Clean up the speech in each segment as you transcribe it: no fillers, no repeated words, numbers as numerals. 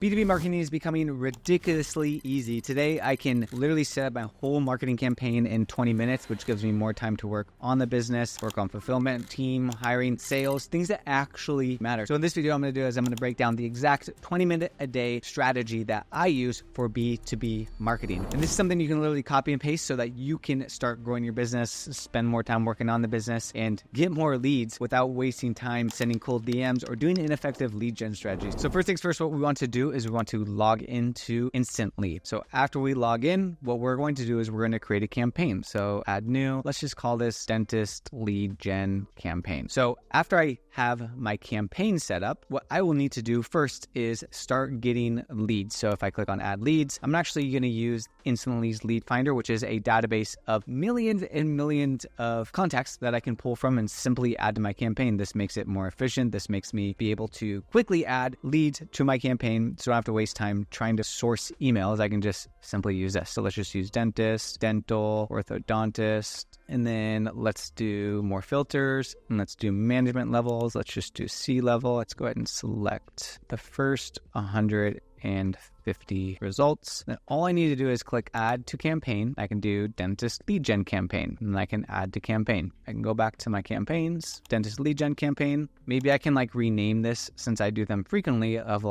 B2B marketing is becoming ridiculously easy. Today, I can literally set up my whole marketing campaign in 20 minutes, which gives me more time to work on the business, work on fulfillment, team, hiring, sales, things that actually matter. So in this video, I'm going to break down the exact 20-minute a day strategy that I use for B2B marketing. And this is something you can literally copy and paste so that you can start growing your business, spend more time working on the business, and get more leads without wasting time sending cold DMs or doing ineffective lead gen strategies. So first things first, what we want to do is we want to log into Instantly. So after we log in, what we're going to do is we're going to create a campaign. So add new, let's just call this dentist lead gen campaign. So after I have my campaign set up, what I will need to do first is start getting leads. So if I click on add leads, I'm actually going to use Instantly's lead finder, which is a database of millions and millions of contacts that I can pull from and simply add to my campaign. This makes it more efficient. This makes me be able to quickly add leads to my campaign, so I don't have to waste time trying to source emails. I can just simply use this. So let's just use dentist, dental, orthodontist, and then let's do more filters, and let's do management levels. Let's just do C-level. Let's go ahead and select the first 150 results. Then all I need to do is click add to campaign. I can do dentist lead gen campaign, and I can add to campaign. I can go back to my campaigns, dentist lead gen campaign. Maybe I can rename this, since I do them frequently, of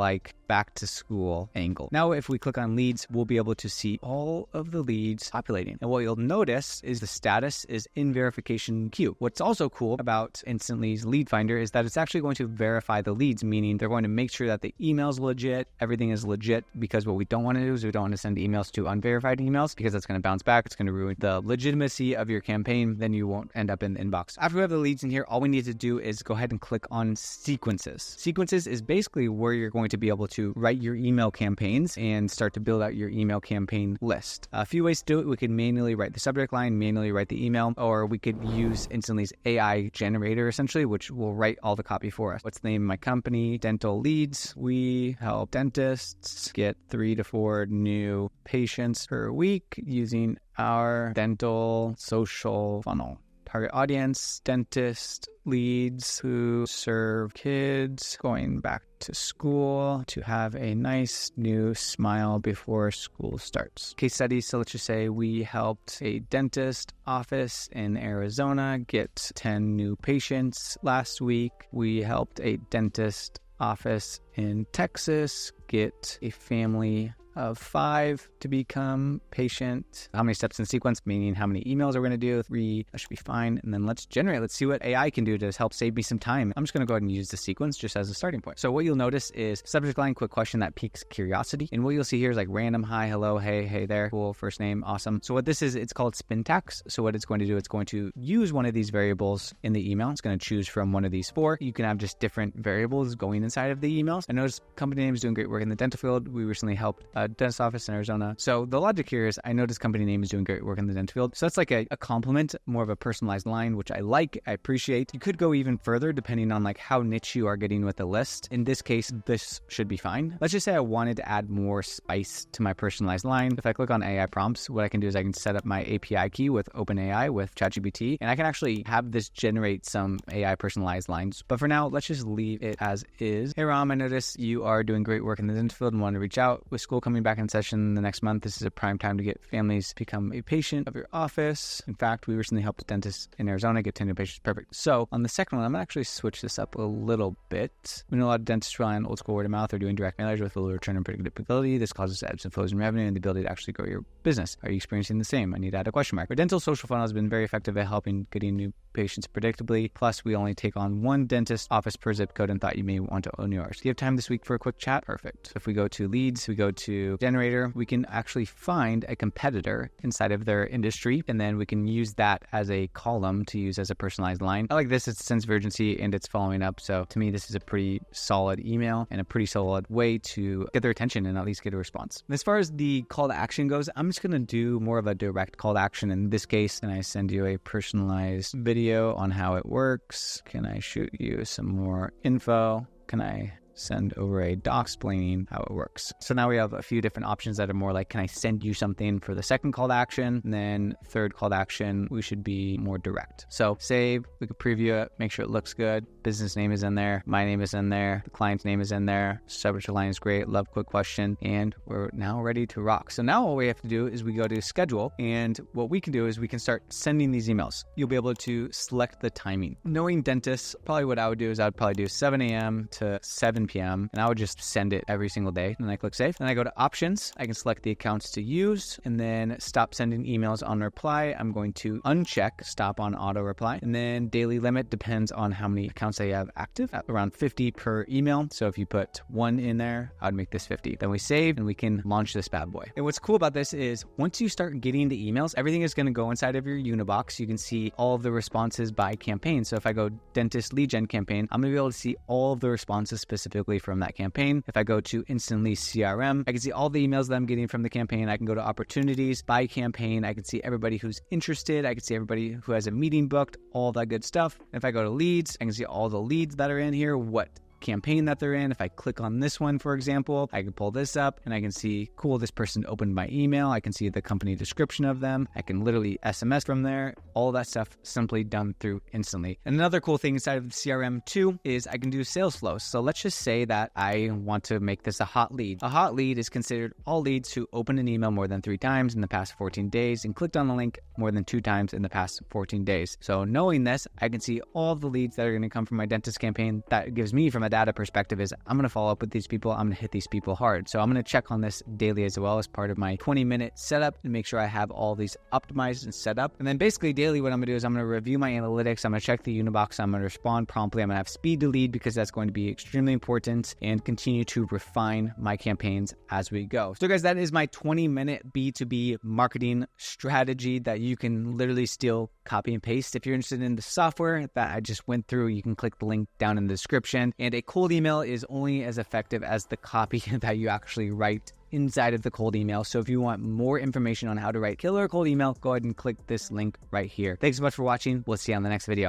back to school angle. Now, if we click on leads, we'll be able to see all of the leads populating. And what you'll notice is the status is in verification queue. What's also cool about Instantly's lead finder is that it's actually going to verify the leads, meaning they're going to make sure that the email's legit, everything is legit, because what we don't want to do is we don't want to send emails to unverified emails, because that's going to bounce back. It's going to ruin the legitimacy of your campaign. Then you won't end up in the inbox. After we have the leads in here, all we need to do is go ahead and click on sequences. Sequences is basically where you're going to be able to write your email campaigns and start to build out your email campaign list. A few ways to do it. We could manually write the subject line, manually write the email, or we could use Instantly's AI generator, essentially, which will write all the copy for us. What's the name of my company? Dental Leads. We help dentists get 3 to 4 new patients per week using our dental social funnel. Target audience, dentist leads who serve kids going back to school to have a nice new smile before school starts. Case studies, so let's just say we helped a dentist office in Arizona get 10 new patients last week. We helped a dentist office in Texas get a family of 5 to become patient. How many steps in sequence, meaning how many emails are we going to do? 3, that should be fine. And then let's generate. Let's see what AI can do to help save me some time. I'm just going to go ahead and use the sequence just as a starting point. So what you'll notice is subject line, quick question that piques curiosity. And what you'll see here is random, hi, hello, hey there, cool, first name, awesome. So what this is, it's called syntax. So what it's going to do, it's going to use one of these variables in the email. It's going to choose from one of these 4. You can have just different variables going inside of the emails. I noticed company name is doing great work in the dental field. We recently helped a dentist office in Arizona. So the logic here is I noticed company name is doing great work in the dental field. So that's a compliment, more of a personalized line, which I like, I appreciate. You could go even further depending on how niche you are getting with the list. In this case, this should be fine. Let's just say I wanted to add more spice to my personalized line. If I click on AI prompts, what I can do is I can set up my API key with OpenAI with ChatGPT, and I can actually have this generate some AI personalized lines. But for now, let's just leave it as is. Hey Ram, I noticed you are doing great work in the dental field and want to reach out. With school coming back in session the next month, this is a prime time to get families to become a patient of your office. In fact, we recently helped dentists in Arizona get 10 new patients. Perfect. So on the second one, I'm going to actually switch this up a little bit. We know a lot of dentists rely on old school word of mouth or doing direct mailers with little return and predictability. This causes ebbs and flows in revenue and the ability to actually grow your business. Are you experiencing the same? I need to add a question mark. Our dental social funnel has been very effective at helping getting new patients predictably. Plus, we only take on 1 dentist office per zip code and thought you may want to own yours. Do you have time this week for a quick chat? Perfect. So if we go to leads, we go to generator, we can actually find a competitor inside of their industry, and then we can use that as a column to use as a personalized line. I like this. It's a sense of urgency and it's following up. So to me, this is a pretty solid email and a pretty solid way to get their attention and at least get a response. As far as the call to action goes, I'm just going to do more of a direct call to action in this case. And I send you a personalized video on how it works. Can I shoot you some more info? Can I send over a doc explaining how it works. So now we have a few different options that are more like, can I send you something for the second call to action? And then third call to action, we should be more direct. So save, we can preview it, make sure it looks good. Business name is in there. My name is in there. The client's name is in there. Subject line is great. Love quick question. And we're now ready to rock. So now all we have to do is we go to schedule. And what we can do is we can start sending these emails. You'll be able to select the timing. Knowing dentists, probably what I would do is I'd probably do 7 a.m. to 7 p.m. And I would just send it every single day. And I click save. Then I go to options. I can select the accounts to use and then stop sending emails on reply. I'm going to uncheck stop on auto reply. And then daily limit depends on how many accounts I have active, at around 50 per email. So if you put 1 in there, I'd make this 50. Then we save and we can launch this bad boy. And what's cool about this is once you start getting the emails, everything is going to go inside of your Unibox. You can see all of the responses by campaign. So if I go dentist lead gen campaign, I'm going to be able to see all of the responses specifically from that campaign. If I go to instantly CRM, I can see all the emails that I'm getting from the campaign. I can go to opportunities by campaign. I can see everybody who's interested. I can see everybody who has a meeting booked, all that good stuff. And if I go to leads, I can see all the leads that are in here, what campaign that they're in. If I click on this one, for example, I can pull this up and I can see, cool, this person opened my email. I can see the company description of them. I can literally SMS from there. All that stuff simply done through instantly. And another cool thing inside of the CRM too is I can do sales flows. So let's just say that I want to make this a hot lead. A hot lead is considered all leads who opened an email more than 3 times in the past 14 days and clicked on the link more than 2 times in the past 14 days. So knowing this, I can see all the leads that are going to come from my dentist campaign. That gives me from a data perspective is I'm going to follow up with these people. I'm going to hit these people hard. So I'm going to check on this daily as well as part of my 20-minute setup and make sure I have all these optimized and set up. And then basically daily what I'm going to do is I'm going to review my analytics. I'm going to check the Unibox. I'm going to respond promptly. I'm going to have speed to lead because that's going to be extremely important and continue to refine my campaigns as we go. So guys, that is my 20-minute B2B marketing strategy that you can literally still copy and paste. If you're interested in the software that I just went through, you can click the link down in the description. And a cold email is only as effective as the copy that you actually write inside of the cold email. So if you want more information on how to write killer cold email, go ahead and click this link right here. Thanks so much for watching. We'll see you on the next video.